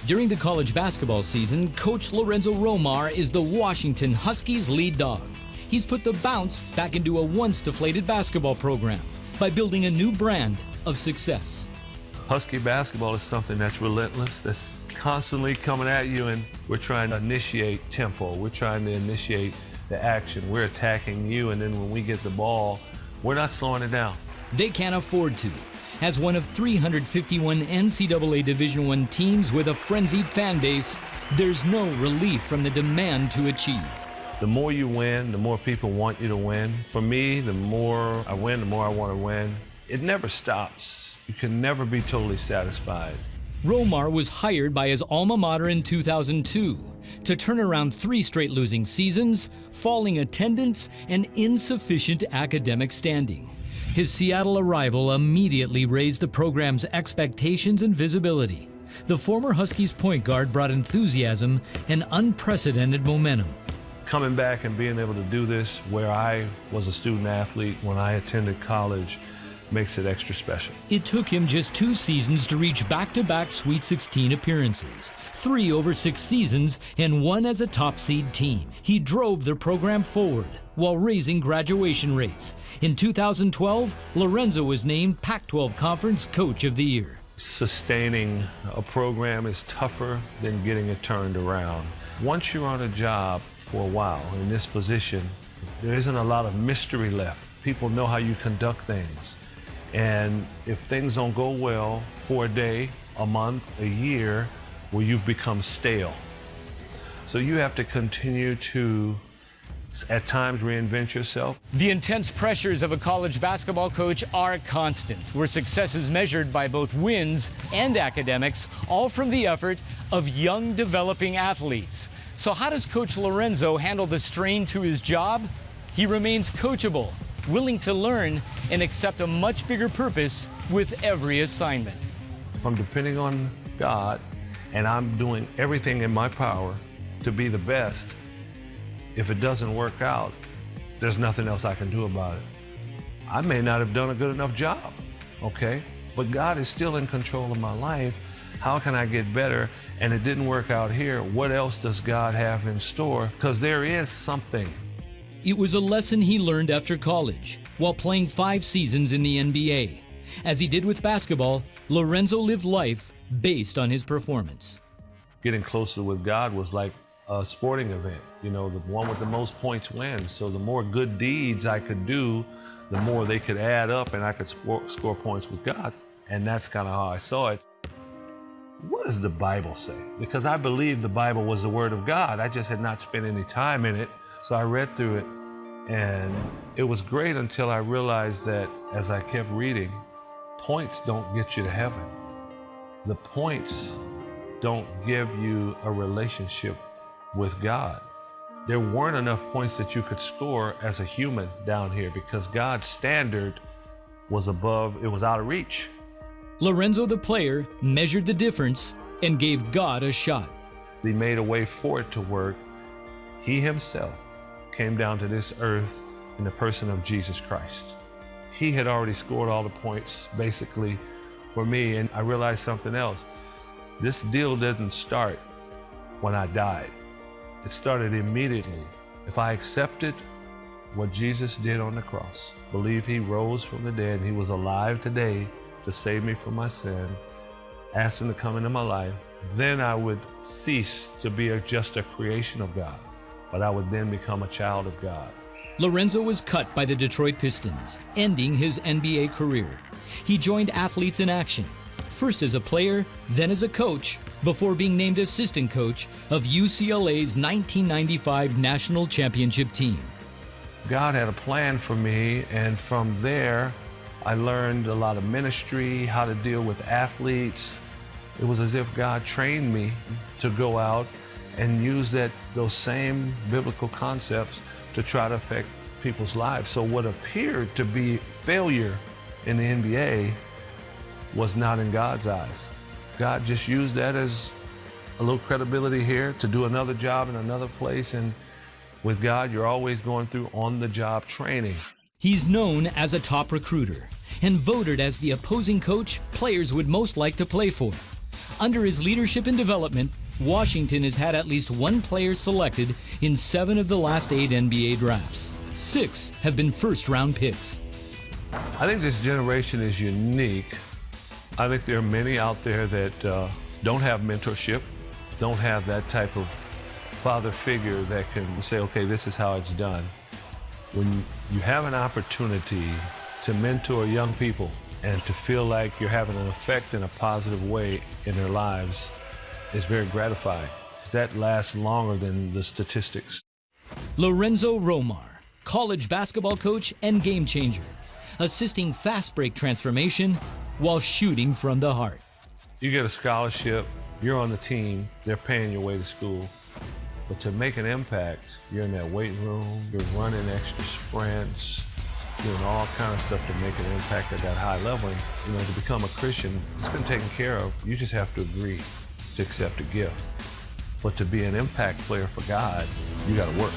During the college basketball season, Coach Lorenzo Romar is the Washington Huskies' lead dog. He's put the bounce back into a once-deflated basketball program by building a new brand of success. Husky basketball is something that's relentless, that's constantly coming at you, and we're trying to initiate tempo. We're trying to initiate the action. We're attacking you, and then when we get the ball, we're not slowing it down. They can't afford to. As one of 351 NCAA Division I teams with a frenzied fan base, there's no relief from the demand to achieve. The more you win, the more people want you to win. For me, the more I win, the more I want to win. It never stops. You can never be totally satisfied. Romar was hired by his alma mater in 2002 to turn around 3 straight losing seasons, falling attendance, and insufficient academic standing. His Seattle arrival immediately raised the program's expectations and visibility. The former Huskies point guard brought enthusiasm and unprecedented momentum. Coming back and being able to do this where I was a student athlete when I attended college makes it extra special. It took him just 2 seasons to reach back-to-back Sweet 16 appearances, 3 over 6 seasons, and 1 as a top seed team. He drove the program forward while raising graduation rates. In 2012, Lorenzo was named Pac-12 Conference Coach of the Year. Sustaining a program is tougher than getting it turned around. Once you're on a job for a while in this position, there isn't a lot of mystery left. People know how you conduct things. And if things don't go well for a day, a month, a year, well, you've become stale. So you have to continue to, at times, reinvent yourself. The intense pressures of a college basketball coach are constant, where success is measured by both wins and academics, all from the effort of young, developing athletes. So how does Coach Lorenzo handle the strain to his job? He remains coachable, willing to learn and accept a much bigger purpose with every assignment. If I'm depending on God and I'm doing everything in my power to be the best, if it doesn't work out, there's nothing else I can do about it. I may not have done a good enough job, okay? But God is still in control of my life. How can I get better? And it didn't work out here. What else does God have in store? Because there is something. It was a lesson he learned after college, while playing 5 seasons in the NBA. As he did with basketball, Lorenzo lived life based on his performance. Getting closer with God was like a sporting event. You know, the one with the most points wins. So the more good deeds I could do, the more they could add up and I could score points with God. And that's kind of how I saw it. What does the Bible say? Because I believed the Bible was the Word of God. I just had not spent any time in it. So I read through it, and it was great until I realized that as I kept reading, points don't get you to heaven. The points don't give you a relationship with God. There weren't enough points that you could score as a human down here because God's standard was above, it was out of reach. Lorenzo, the player, measured the difference and gave God a shot. He made a way for it to work. He himself came down to this earth in the person of Jesus Christ. He had already scored all the points, basically, for me, and I realized something else. This deal didn't start when I died. It started immediately. If I accepted what Jesus did on the cross, believe he rose from the dead, and he was alive today to save me from my sin, asked him to come into my life, then I would cease to be just a creation of God, but I would then become a child of God. Lorenzo was cut by the Detroit Pistons, ending his NBA career. He joined Athletes in Action, first as a player, then as a coach, before being named assistant coach of UCLA's 1995 national championship team. God had a plan for me, and from there, I learned a lot of ministry, how to deal with athletes. It was as if God trained me to go out and use those same biblical concepts to try to affect people's lives. So what appeared to be failure in the NBA was not in God's eyes. God just used that as a little credibility here to do another job in another place. And with God, you're always going through on-the-job training. He's known as a top recruiter and voted as the opposing coach players would most like to play for. Under his leadership and development, Washington has had at least one player selected in 7 of the last 8 NBA drafts. 6 have been first-round picks. I think this generation is unique. I think there are many out there that don't have mentorship, don't have that type of father figure that can say, okay, this is how it's done. When you have an opportunity to mentor young people and to feel like you're having an effect in a positive way in their lives, it's very gratifying. That lasts longer than the statistics. Lorenzo Romar, college basketball coach and game changer, assisting fast break transformation while shooting from the heart. You get a scholarship, you're on the team, they're paying your way to school. But to make an impact, you're in that weight room, you're running extra sprints, doing all kinds of stuff to make an impact at that high level. And, to become a Christian, it's been taken care of. You just have to agree to accept a gift. But to be an impact player for God, you got to work.